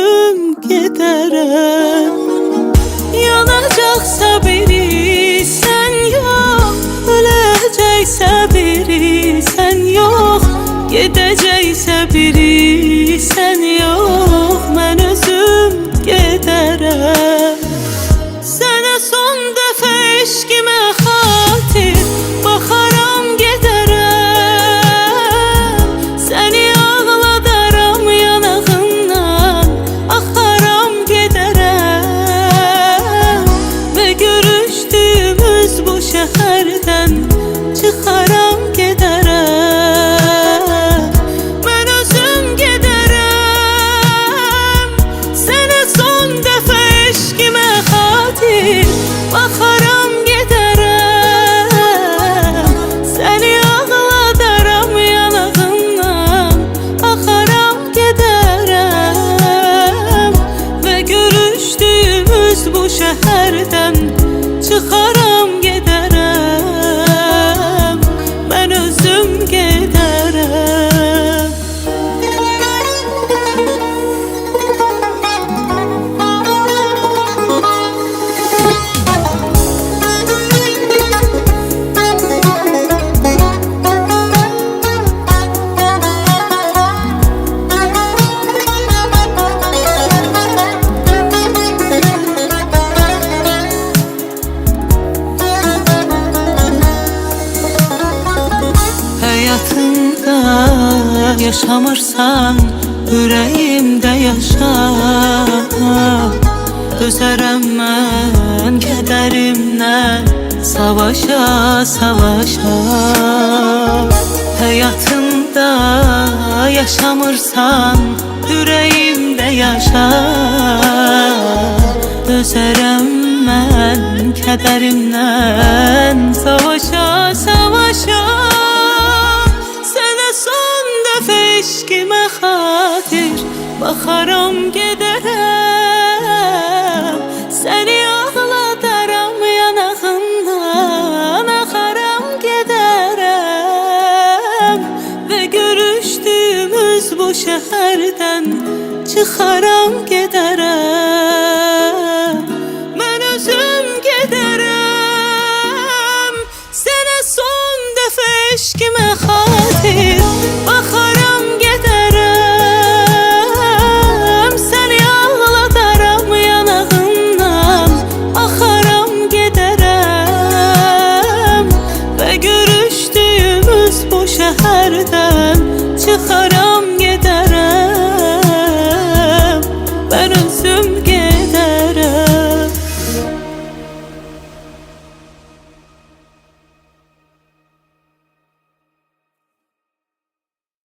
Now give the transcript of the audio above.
özüm gedərəm. Yanacaqsa biri sən yox, öləcəksə biri sən yox, gedəcəksə biri sən yox, mən özüm gedərəm. Sənə son dəfə eşqimə xatir baxaram gedərəm. Səni ağladaram yanağından, axaram gedərəm. Və görüşdüyümüz bu şəhərdən çıxaram gedərəm. Mən özüm gedərəm. Sənə son dəfə eşqimə xatir baxaram gedərəm. Səni ağladaram yanağından, axaram gedərəm. Və görüşdüyümüz bu şəhərdən çıxaram gedərəm. Mən özüm gedərəm. Həyatımda yaşamırsan, ürəyimdə yaşa. Dözərəm mən kədərimlə savaşa, savaşa. Həyatımda yaşamırsan, ürəyimdə yaşa. Dözərəm mən kədərimlə savaşa, savaşa. Eşqimə xatir baxaram gedərəm. Səni ağladaram yanağından, axaram gedərəm. Və görüşdüyümüz bu şəhərdən çıxaram gedərəm. Mən özüm gedərəm. Sənə son dəfə eşqimə xatir baxaram gedərəm. Səni ağladaram yanağından, axaram gedərəm. Və görüşdüyümüz bu şəhərdən çıxaram gedərəm. Mən özüm gedərəm.